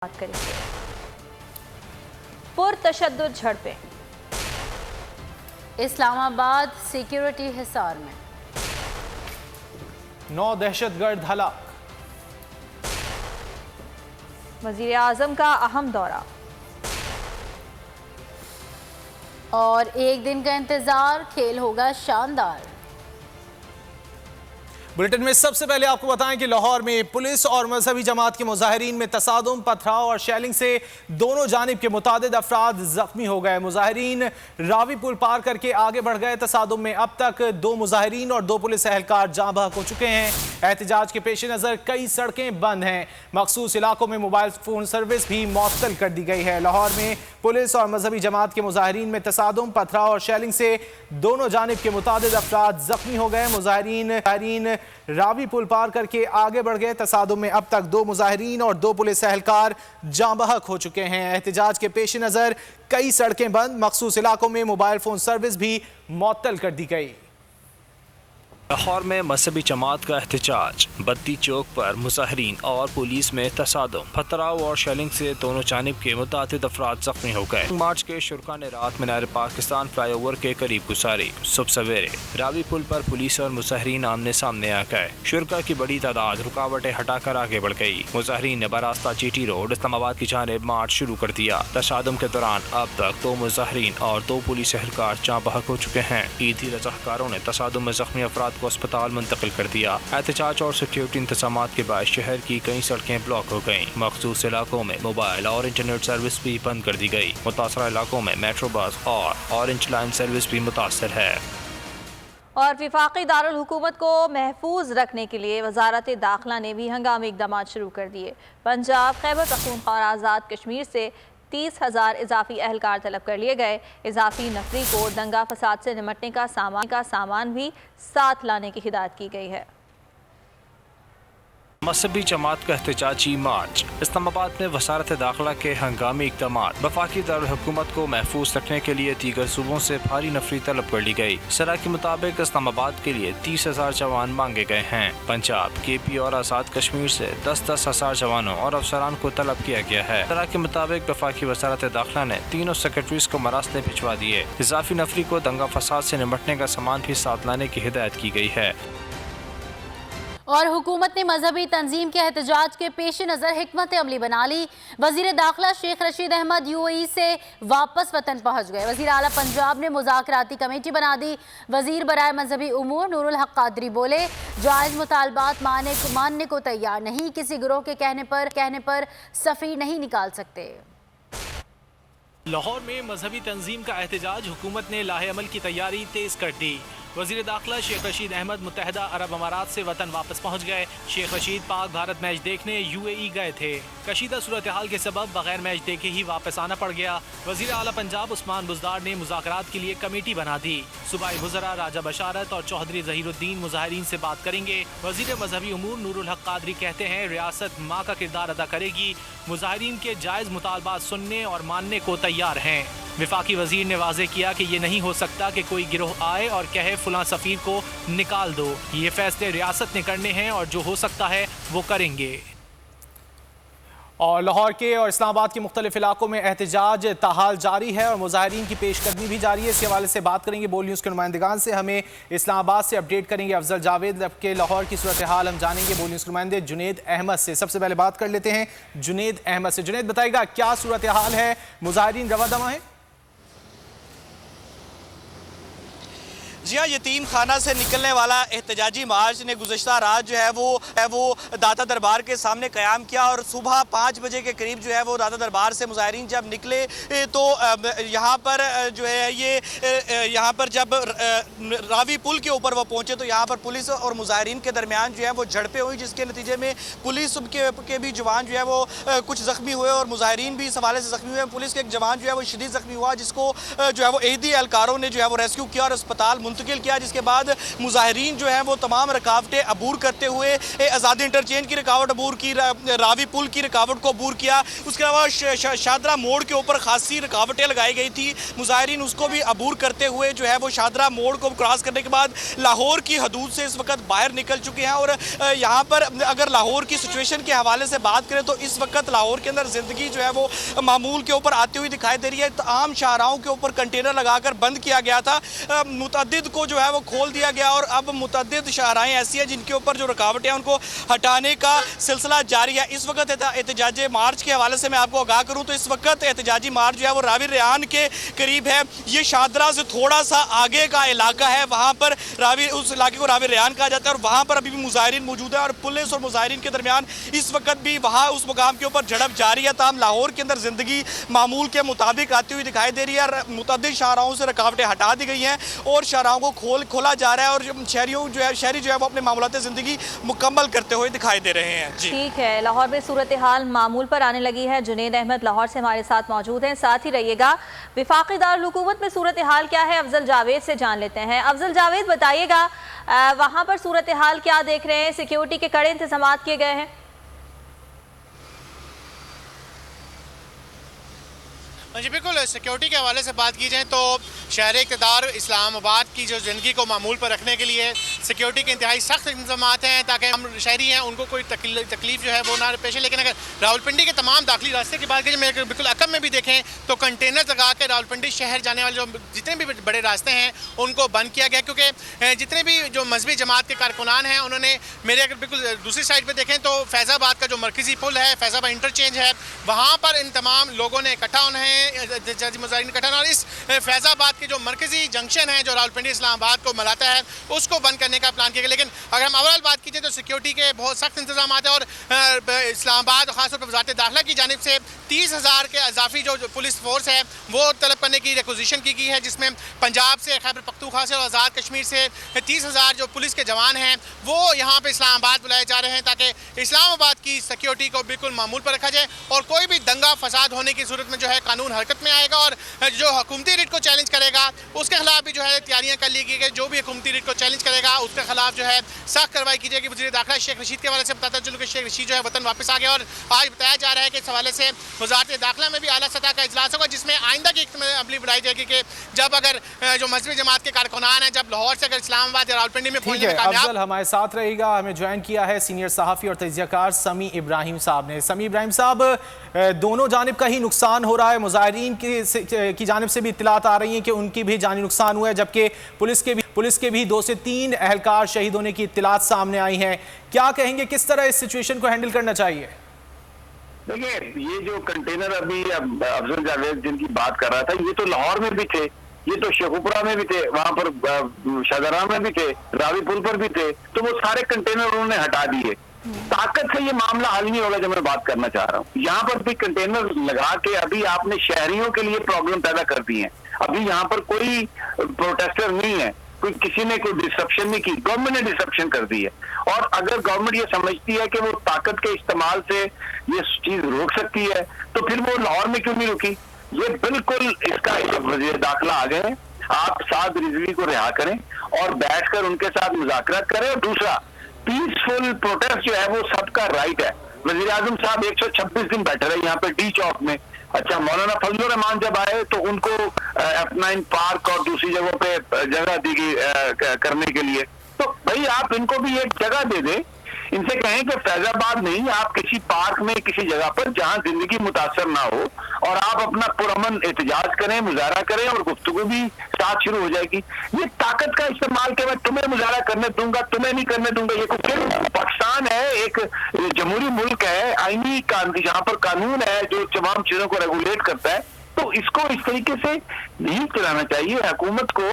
बात करेंगे। पुरतशद्दुद झड़पें इस्लामाबाद सिक्योरिटी हिसार में 9 दहशतगर्द हलाक। वजीर आजम का अहम दौरा और एक दिन का इंतजार, खेल होगा शानदार। बुलेटिन में सबसे पहले आपको बताएं कि लाहौर में पुलिस और मजहबी जमात के मुजाहिरीन में तसादुम, पथराव और शेलिंग से दोनों जानिब के मुतादिद अफराद जख्मी हो गए। मुजाहिरीन रावी पुल पार करके आगे बढ़ गए। तसादुम में अब तक 2 मुजाहिरीन और 2 पुलिस एहलकार जाँ बहक हो चुके हैं। एहतजाज के पेश नज़र कई सड़कें बंद हैं। मखसूस इलाकों में मोबाइल फोन सर्विस भी मुअत्तल कर दी गई है। लाहौर में पुलिस और मजहबी जमात के मुजाहिरीन में तसादुम, पथराव और शेलिंग से दोनों जानिब के मुतादिद अफराद जख्मी हो गए। मुजाहिरीन रावी पुल पार करके आगे बढ़ गए। तसादुम में अब तक 2 मुजाहिरीन और 2 पुलिस एहलकार जाँ बहक हो चुके हैं। एहतजाज के पेश नज़र कई सड़कें बंद, मखसूस इलाकों में मोबाइल फोन सर्विस भी मुअत्तल कर दी गई। लाहौर में मजहबी जमात का एहतजाज, बत्ती चौक पर मुजाहिरीन और पुलिस में तसादुम, पथराव और शेलिंग से दोनों जानिब के मुतादिद अफराद जख्मी हो गए। मार्च के शुरा ने रात मीनार पाकिस्तान फ्लाईओवर के करीब गुजारी। सुबह सवेरे रावी पुल पर पुलिस और मुजाहिरीन आमने सामने आ गए। शुरा की बड़ी तादाद रुकावटें हटाकर आगे बढ़ गई। मुजाहिरीन ने बरास्ता जीटी रोड इस्लामाबाद की जानिब मार्च शुरू कर दिया। तसादुम के दौरान अब तक 2 मुजाहिरीन और 2 पुलिस एहलकार जाँ बहक हो चुके हैं। ईदी रजाकारों ने तसादुम में जख्मी अफराद को अस्पताल मुंतकिल कर दिया। एहतजाज और सिक्योरिटी इंतजामात के बाद शहर की कई सड़कें ब्लॉक हो गयी। मखसूस इलाकों में मोबाइल और इंटरनेट सर्विस भी बंद कर दी गई। मुतासरा इलाकों में मेट्रो बस और ऑरेंज लाइन सर्विस भी मुतासर है। और वफाकी दारुल हुकूमत को महफूज रखने के लिए वजारत दाखिला ने भी हंगामी इक़दाम शुरू कर दिए। पंजाब, खैबर पख्तूनख्वा और आज़ाद कश्मीर से 30,000 इजाफी एहलकार तलब कर लिए गए। इजाफी नफरी को दंगा फसाद से निमटने का सामान भी साथ लाने की हिदायत की गई है। मजहबी जमात का एहतजाजी मार्च। इस्लामाबाद में वजारत दाखिला के हंगामी इक़दाम, वफाकी दारुल हुकूमत को महफूज रखने के लिए दीगर सूबों से भारी नफरी तलब कर ली गई। सरा के मुताबिक इस्लामाबाद के लिए 30,000 जवान मांगे गए हैं। पंजाब, KP और आज़ाद कश्मीर से 10-10 हजार जवानों और अफसरान को तलब किया गया है। सरा के मुताबिक वफाकी वजारत दाखिला ने तीनों सेक्रेटरीज को मरासले भिजवा दिए। इजाफी नफरी को दंगा फसाद से निमटने का सामान भी साथ लाने की हिदायत की गई है। और हुकूमत ने मजहबी तंजीम के एहतजाज के पेश नज़र हिकमत अमली बना ली। वजीर दाखिला शेख रशीद अहमद UAE से वापस वतन पहुँच गए। वजीर आला पंजाब ने मुज़ाकराती कमेटी बना दी। वजीर बराए मजहबी उमूर नूरुल हक कादरी बोले, जायज़ मुतालबात मानने को तैयार नहीं, किसी गिरोह के कहने पर सफ़ी नहीं निकाल सकते। लाहौर में मजहबी तंजीम का एहतजाज, हुकूमत ने लाहे अमल की तैयारी तेज कर दी। वजीर दाखिला शेख रशीद अहमद मुत्तहिदा अरब अमारात से वतन वापस पहुँच गए। शेख रशीद पाक भारत मैच देखने UAE गए थे। कशीदा सूरत हाल के सबब बगैर मैच देखे ही वापस आना पड़ गया। वजीर आला पंजाब उस्मान बुज़दार ने मुज़ाकरात के लिए कमेटी बना दी। सूबाई वज़रा राजा बशारत और चौधरी ज़हीरुद्दीन मुजाहिरीन से बात करेंगे। वजीर मजहबी उमूर नूरुल हक कादरी कहते हैं, रियासत माँ का किरदार अदा करेगी। मुजाहिरीन के जायज़ मुतालबात सुनने और मानने को तैयार हैं। वफाकी वजीर ने वाज़े किया कि ये नहीं हो सकता कि कोई गिरोह आए और कहे फुलां सफ़ीर को निकाल दो। ये फैसले रियासत ने करने हैं और जो हो सकता है वो करेंगे। और लाहौर के और इस्लामाबाद के मुख्तलिफ इलाकों में एहतजाज ताहाल जारी है और मुजाहिरीन की पेशकदमी भी जारी है। इसके हवाले से बात करेंगे बोल न्यूज़ के नुमाइंदगान से। हमें इस्लामाबाद से अपडेट करेंगे अफजल जावेद। के लाहौर की सूरत हाल हम जानेंगे बोल न्यूज़ के नुमाइंदे जुनेद अहमद से। सबसे पहले बात कर लेते हैं जुनेद अहमद से। जुनेद, बताइएगा क्या सूरत हाल है, मुजाहिरीन रवा दवा है? जी हाँ, यतीम खाना से निकलने वाला एहतजाजी मार्च ने गुज़श्ता रात जो है वो दाता दरबार के सामने क़याम किया और सुबह 5 बजे के करीब जो है वो दाता दरबार से मुजाहिरीन जब निकले तो यहाँ पर जो है यहाँ पर जब रावी पुल के ऊपर वो पहुँचे तो यहाँ पर पुलिस और मुजाहिरीन के दरमियान जो है वो झड़पें हुई, जिसके नतीजे में पुलिस के भी जवान जो है वो कुछ ज़ख्मी हुए और मुजाहिरीन भी इस हवाले से ज़ख्मी हुए। पुलिस के एक जवान जो है वो शदीद ज़ख्मी हुआ, जिसको जो है वो ईदी एहलकारों ने जो है वो रेस्क्यू किया और अस्पताल मुंतकिल किया, जिसके बाद मुजाहिरीन जो है वो तमाम रुकावटें अबूर करते हुए आज़ादी इंटरचेंज की रुकावट अबूर की, रावी पुल की रुकावट को अबूर किया। उसके अलावा शादरा मोड़ के ऊपर खासी रुकावटें लगाई गई थी, मुजाहिरीन उसको भी अबूर करते हुए जो है वो शादरा मोड़ को क्रॉस करने के बाद लाहौर की हदूद से इस वक्त बाहर निकल चुके हैं। और यहाँ पर अगर लाहौर की सिचुएशन के हवाले से बात करें तो इस वक्त लाहौर के अंदर ज़िंदगी जो है वो मामूल के ऊपर आती हुई दिखाई दे रही है। आम शाहराहों के ऊपर कंटेनर लगाकर बंद किया गया था, मुतअद्दिद को जो है वो खोल दिया गया और अब मुतअद्दिद शाहराहें ऐसी हैं जिनके ऊपर जो रुकावटें हैं उनको हटाने का सिलसिला जारी है। इस वक्त एहतजाजी मार्च के हवाले से मैं आपको आगाह करूँ तो इस वक्त एहतजाजी मार्च जो है वो रावी रेहान के करीब है। ये शादरा से थोड़ा सा आगे का इलाका है, वहाँ पर उस इलाके को रावी रेहान कहा जाता है और वहाँ पर अभी भी मुजाहिरीन मौजूद है और पुलिस और मुजाहिरीन के दरमियान इस वक्त भी वहाँ उस मुकाम के ऊपर झड़प जारी है। ताहम लाहौर के अंदर ज़िंदगी मामूल के मुताबिक आती हुई दिखाई दे रही है और मुतअद्दिद शाहराहों से रुकावटें हटा दी गई हैं और शाहराहों को खोला जा रहा है और शहरी जो है वो अपने मामूलात ज़िंदगी मुकम्मल करते हुए दिखाई दे रहे हैं। जी ठीक है, लाहौर में सूरत हाल मामूल पर आने लगी है। जुनैद अहमद लाहौर से हमारे साथ मौजूद हैं, साथ ही रहिएगा। वफाकी दारुल हुकूमत में सूरत हाल क्या है, अफजल जावेद से जान लेते हैं। अफजल जावेद, बताइएगा वहाँ पर सूरत हाल क्या देख रहे हैं, सिक्योरिटी के कड़े इंतजाम किए गए हैं? जी बिल्कुल, सिक्योरिटी के हवाले से बात की जाए तो शहर इक़्तिदार इस्लामाबाद की जो ज़िंदगी को मामूल पर रखने के लिए सिक्योरिटी के इंतहाई सख्त इंतजाम हैं ताकि हम शहरी हैं उनको कोई तकलीफ जो है वो ना पेश है। लेकिन अगर रावलपिंडी के तमाम दाखिली रास्ते की बात करें, मैं बिल्कुल अकब में भी देखें तो कंटेनर लगा के रावलपिंडी शहर जाने वाले जो जितने भी बड़े रास्ते हैं उनको बंद किया गया, क्योंकि जितने भी जो मजहबी जमात के कारकुनान हैं उन्होंने मेरे अगर बिल्कुल दूसरी साइड पर देखें तो फैज़ाबाद का जो मरकज़ी पुल है, फैज़ाबाद इंटरचेंज है, वहाँ पर इन तमाम लोगों ने इकट्ठा होना है, मुजाहिरीन इकट्ठा और इस फैज़ाबाद के जो मरकजी जंक्शन है जो रावलपिंडी इस्लामाबाद को मिलाता है उसको बंद करने का प्लान किया गया। लेकिन अगर हम ओवरऑल बात कीजिए तो सिक्योरिटी के बहुत सख्त इंतजाम हैं और इस्लामाबाद खासतौर पर वज़ारत दाखिला की जानिब से 30,000 के अजाफी जो पुलिस फोर्स है वो तलब करने की रिक्विजिशन की गई है, जिसमें पंजाब से, खैबर पख्तूनख्वा से और आज़ाद कश्मीर से 30,000 जो पुलिस के जवान हैं वो यहाँ पर इस्लामाबाद बुलाए जा रहे हैं ताकि इस्लामाबाद की सिक्योरिटी को बिल्कुल मामूल पर रखा जाए और कोई भी दंगा फसाद होने की सूरत में जो है कानून हरकत में आएगा और जो हुकूमती रेट को चैलेंज करेगा उसके खिलाफ भी जो है तैयारियां कर ली गई। जो भी हुकूमती रेट को चैलेंज करेगा उसके खिलाफ जो है सख्त कार्रवाई की जाएगी। वज़ीर दाखिला शेख रशीद के हवाले से बताता चलूँ कि शेख रशीद जो है वतन वापस आ गया और आज बताया जा रहा है कि इस हवाले से वज़ारत दाखिला में भी आला सतह का इजलास होगा जिसमें आइंदा की अमली बनाई जाएगी कि जब अगर जो मजहबी जमात के कारकुनान हैं जब लाहौर से अगर इस्लामाबाद या रावलपिंडी में पहुंचने में कामयाब। हमारे साथ रहेगा, हमें ज्वाइन किया है सीनियर सहाफ़ी और तजियाकार समी इब्राहिम साहब ने। समी इब्राहिम साहब, दोनों जानिब का ही नुकसान हो रहा है, मुजाहिरीन की जानिब से भी इत्तलात आ रही हैं कि उनकी भी जानी नुकसान हुआ है, जबकि पुलिस के भी 2 से 3 एहलकार शहीद होने की इत्तलात सामने आई हैं। क्या कहेंगे, किस तरह इस सिचुएशन को हैंडल करना चाहिए? देखिए, ये जो कंटेनर अभी अफजल जावेद जिनकी बात कर रहा था, ये तो लाहौर में भी थे, ये तो शेखुपुरा में भी थे, वहां पर शाहजहां में भी थे, रावी पुल पर भी थे, तो वो सारे कंटेनर उन्होंने हटा दिए। ताकत से ये मामला हल नहीं होगा जो मैं बात करना चाह रहा हूँ। यहाँ पर भी कंटेनर लगा के अभी आपने शहरियों के लिए प्रॉब्लम पैदा कर दी है। अभी यहाँ पर कोई प्रोटेस्टर नहीं है, कोई किसी ने कोई डिसरप्शन नहीं की, गवर्नमेंट ने डिसरप्शन कर दी है। और अगर गवर्नमेंट ये समझती है कि वो ताकत के इस्तेमाल से ये चीज रोक सकती है तो फिर वो लाहौर में क्यों नहीं रुकी? ये बिल्कुल इसका वज़ीर दाखिला आ गए हैं, आप साद रिजवी को रिहा करें और बैठकर उनके साथ मुज़ाकरात करें। और दूसरा, पीसफुल प्रोटेस्ट जो है वो सबका राइट है। वज़ीर आज़म साहब 126 दिन बैठे रहे यहाँ पे डी चौक में। अच्छा, मौलाना फजलुर रहमान जब आए तो उनको F9 पार्क और दूसरी जगहों पे जगह दी गई करने के लिए, तो भाई आप इनको भी एक जगह दे दें, इनसे कहें कि फैजाबाद नहीं, आप किसी पार्क में किसी जगह पर जहां जिंदगी मुतासर ना हो और आप अपना पुरअमन एहतजाज करें, मुजाहरा करें और गुफ्तगू भी साथ शुरू हो जाएगी। ये ताकत का इस्तेमाल के मैं तुम्हें मुजाहरा करने दूंगा, तुम्हें नहीं करने दूंगा, ये कुछ पाकिस्तान है, एक जमहूरी मुल्क है, आईनी जहां पर कानून है जो तमाम चीजों को रेगुलेट करता है, तो इसको इस तरीके से नहीं चलाना चाहिए। हुकूमत को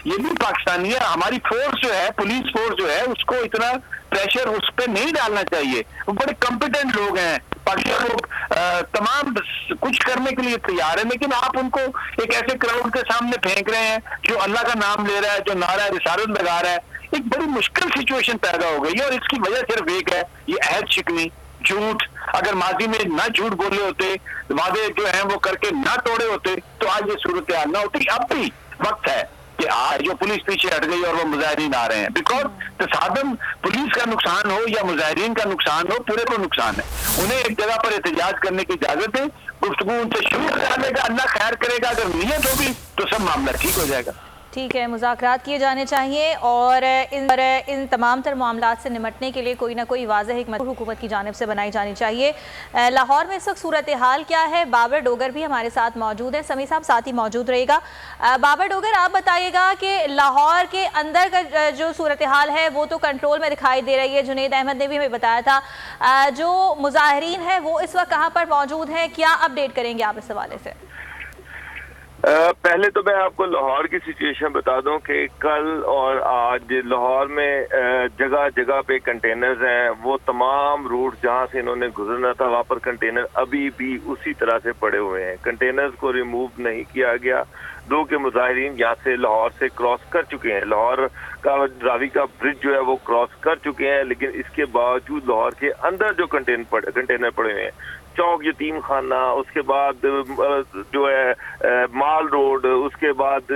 ये भी पाकिस्तानी है, हमारी फोर्स जो है, पुलिस फोर्स जो है, उसको इतना प्रेशर उस पर नहीं डालना चाहिए। वो बड़े कॉम्पिटेंट लोग हैं, पाकिस्तान लोग तमाम कुछ करने के लिए तैयार है, लेकिन आप उनको एक ऐसे क्राउड के सामने फेंक रहे हैं जो अल्लाह का नाम ले रहा है, जो नारा रिसालत लगा रहा है। एक बड़ी मुश्किल सिचुएशन पैदा हो गई है और इसकी वजह सिर्फ एक है, ये अहद शिकनी, झूठ। अगर माजी में ना झूठ बोले होते, वादे जो हैं वो करके ना तोड़े होते, तो आज ये सूरत हाल ना होती। अब भी वक्त है, कि आज जो पुलिस पीछे हट गई और वो मुजाहिरीन आ रहे हैं। बिकॉज तसादम पुलिस का नुकसान हो या मुजाहिरीन का नुकसान हो, पूरे को नुकसान है। उन्हें एक जगह पर एहतजाज करने की इजाजत है, गुफ्तगू उनसे शुरू कराने का, अल्लाह खैर करेगा। अगर नीयत होगी तो सब मामला ठीक हो जाएगा। ठीक है, मुज़ाकरात किए जाने चाहिए और इन तमाम तर मामलात से निमटने के लिए कोई ना कोई वाज़ेह हिकमत हुकूमत की जानिब से बनाई जानी चाहिए। लाहौर में इस वक्त सूरत हाल क्या है? बाबर डोगर भी हमारे साथ मौजूद है, समी साहब साथ ही मौजूद रहेगा। बाबर डोगर, आप बताइएगा कि लाहौर के अंदर का जो सूरत हाल है वो तो कंट्रोल में दिखाई दे रही है। जुनैद अहमद ने भी हमें बताया था, जो मुजाहिरीन है वो इस वक्त कहाँ पर मौजूद है, क्या अपडेट करेंगे आप इस हवाले से? पहले तो मैं आपको लाहौर की सिचुएशन बता दूं कि कल और आज लाहौर में जगह जगह पे कंटेनर्स हैं। वो तमाम रूट जहां से इन्होंने गुजरना था वहां पर कंटेनर अभी भी उसी तरह से पड़े हुए हैं। कंटेनर्स को रिमूव नहीं किया गया। दो के मुजाहिरीन यहाँ से लाहौर से क्रॉस कर चुके हैं, लाहौर का रावी का ब्रिज जो है वो क्रॉस कर चुके हैं, लेकिन इसके बावजूद लाहौर के अंदर जो कंटेनर पड़े हुए हैं, चौक यतीम खाना, उसके बाद जो है माल रोड, उसके बाद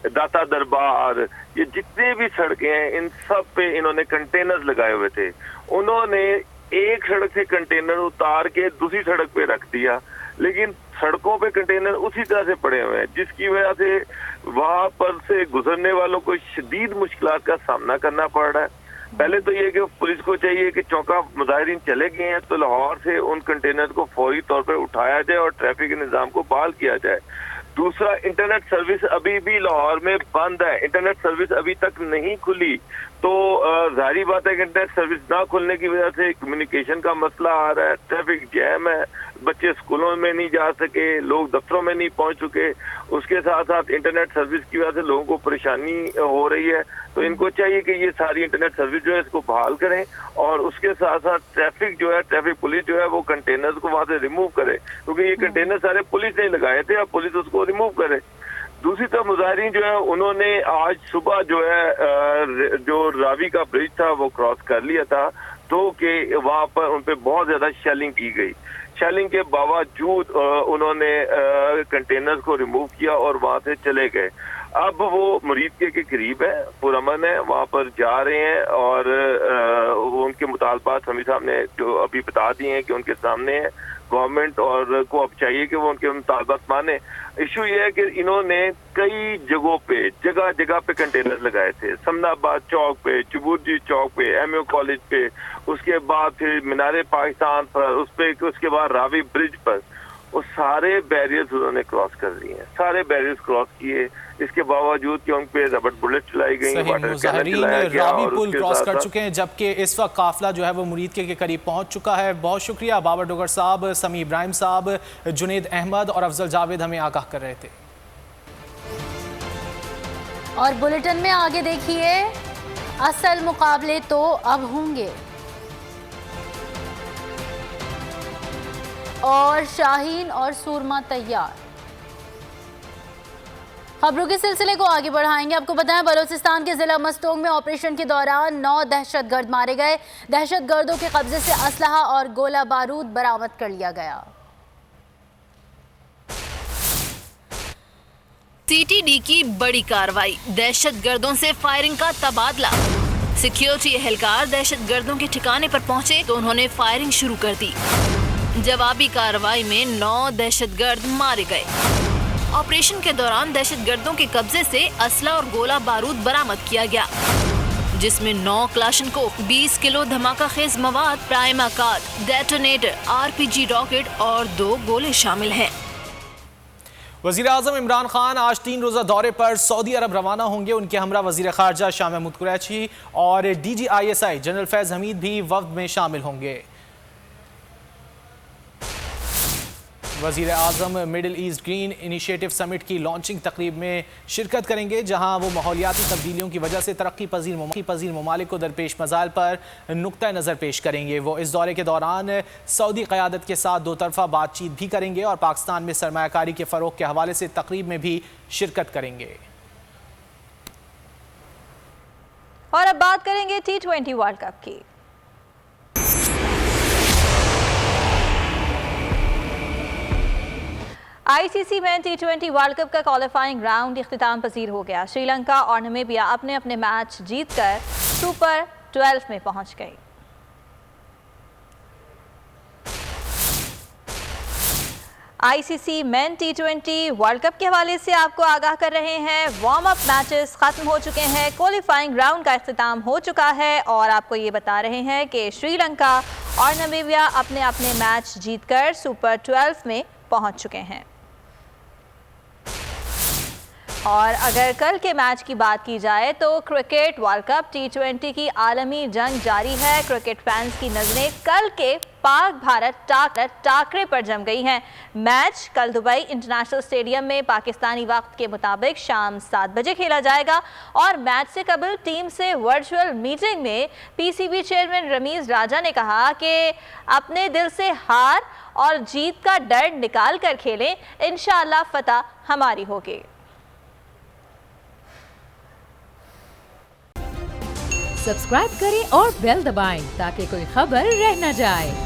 दाता दरबार, ये जितने भी सड़कें हैं इन सब पे इन्होंने कंटेनर्स लगाए हुए थे। उन्होंने एक सड़क से कंटेनर उतार के दूसरी सड़क पे रख दिया, लेकिन सड़कों पे कंटेनर उसी तरह से पड़े हुए हैं, जिसकी वजह से वहां पर से गुजरने वालों को शदीद मुश्किलात का सामना करना पड़ रहा है। पहले तो ये कि पुलिस को चाहिए कि चौका मुजाहिरीन चले गए हैं तो लाहौर से उन कंटेनर को फौरी तौर पर उठाया जाए और ट्रैफिक के निजाम को बहाल किया जाए। दूसरा, इंटरनेट सर्विस अभी भी लाहौर में बंद है, इंटरनेट सर्विस अभी तक नहीं खुली। तो जाहिर बात है कि इंटरनेट सर्विस ना खुलने की वजह से कम्युनिकेशन का मसला आ रहा है, ट्रैफिक जैम है, बच्चे स्कूलों में नहीं जा सके, लोग दफ्तरों में नहीं पहुंच चुके। उसके साथ साथ इंटरनेट सर्विस की वजह से लोगों को परेशानी हो रही है। तो इनको चाहिए कि ये सारी इंटरनेट सर्विस जो है इसको बहाल करें और उसके साथ साथ ट्रैफिक जो है, ट्रैफिक पुलिस जो है वो कंटेनर्स को वहां से रिमूव करे, क्योंकि ये कंटेनर सारे पुलिस ने लगाए थे, अब पुलिस उसको रिमूव करे। दूसरी तरफ मुजाहिरीन जो है उन्होंने आज सुबह जो है जो रावी का ब्रिज था वो क्रॉस कर लिया था, तो कि वहां पर उन पे बहुत ज्यादा शेलिंग की गई। शेलिंग के बावजूद उन्होंने कंटेनर्स को रिमूव किया और वहां से चले गए। अब वो मुरीद के करीब है, पुरअमन है, वहां पर जा रहे हैं और उनके मुतालबात समी साहब ने जो अभी बता दिए हैं कि उनके सामने है। गवर्नमेंट और को अब चाहिए कि वो उनके मुतालबात माने। इशू ये है कि इन्होंने कई जगहों पे जगह जगह पे कंटेनर लगाए थे, समनाबाद चौक पे, चबूरजी चौक पे, एमयू कॉलेज पे, उसके बाद फिर मीनारे पाकिस्तान पर, उस पे, उसके बाद रावी ब्रिज पर। वो सारे बैरियर्स उन्होंने क्रॉस कर दिए हैं, सारे बैरियर्स क्रॉस किए। इसके बावजूद कि उन पे रबड़ बुलेट चलाई गई, मुजाहिरीन रावी पुल क्रॉस कर चुके हैं, जबकि इस वक्त काफिला जो है वो मुरीद के करीब पहुंच चुका है। बहुत शुक्रिया बाबर डोगर साहब, समी इब्राहिम साहब, जुनैद अहमद और अफजल जावेद हमें आगाह कर रहे थे। और बुलेटिन में आगे देखिए, असल मुकाबले तो अब होंगे और शाहीन और सूरमा तैयार। खबरों के सिलसिले को आगे बढ़ाएंगे। आपको बताएं, बलूचिस्तान के जिला मस्तोंग में ऑपरेशन के दौरान 9 दहशतगर्द मारे गए। दहशतगर्दों के कब्जे से असलहा और गोला बारूद बरामद कर लिया गया। सीटीडी की बड़ी कार्रवाई, दहशतगर्दों से फायरिंग का तबादला। सिक्योरिटी एहलकार दहशतगर्दों के ठिकाने पर पहुंचे तो उन्होंने फायरिंग शुरू कर दी। जवाबी कार्रवाई में 9 दहशतगर्द मारे गए। ऑपरेशन के दौरान दहशतगर्दों के कब्जे से असला और गोला बारूद बरामद किया गया, जिसमें 9 क्लाशनकोव, 20 किलो धमाका खेज मवाद, prima card, detonator, RPG rocket और 2 गोले शामिल हैं। वज़ीर आज़म इमरान खान आज 3 रोज़ा दौरे पर सऊदी अरब रवाना होंगे। उनके हमरा वज़ीर ख़ारजा शाह महमूद कुरैशी और DGISI जनरल फैज़ हमीद भी वफ़द में शामिल होंगे। वज़ीर आज़म middle east green initiative summit की लॉन्चिंग तकरीब में शिरकत करेंगे, जहां वो माहौलियाती तब्दीलियों की वजह से तरक्की पजीर ममालिक को दरपेश मसाइल पर नुक्ता नज़र पेश करेंगे। वो इस दौरे के दौरान सऊदी क़यादत के साथ 2 तरफ़ा बातचीत भी करेंगे और पाकिस्तान में सरमायाकारी के फ़रोग़ के हवाले से तकरीब में भी शिरकत करेंगे। और अब बात करेंगे T20 वर्ल्ड कप की। आईसीसी में T20 वर्ल्ड कप का क्वालिफाइंग राउंड इख्तिताम पसीर हो गया। श्रीलंका और नामीबिया अपने अपने मैच जीतकर सुपर 12 में पहुंच गई। ICC main T20 world cup के हवाले से आपको आगाह कर रहे हैं। वार्म अप मैचेस खत्म हो चुके हैं, क्वालिफाइंग राउंड का इख्तिताम हो चुका है और आपको ये बता रहे हैं कि श्रीलंका और नामीबिया अपने अपने मैच जीतकर सुपर 12 में पहुंच चुके हैं। और अगर कल के मैच की बात की जाए तो क्रिकेट वर्ल्ड कप T20 की आलमी जंग जारी है। क्रिकेट फैंस की नजरें कल के पाक भारत टाकरे पर जम गई हैं। मैच कल दुबई इंटरनेशनल स्टेडियम में पाकिस्तानी वक्त के मुताबिक शाम 7 बजे खेला जाएगा और मैच से कबल टीम से वर्चुअल मीटिंग में पीसीबी चेयरमैन रमीज राजा ने कहा कि अपने दिल से हार और जीत का डर निकाल कर खेलें, इंशाअल्लाह फतह हमारी होगी। सब्सक्राइब करें और बेल दबाएं ताकि कोई खबर रह न जाए।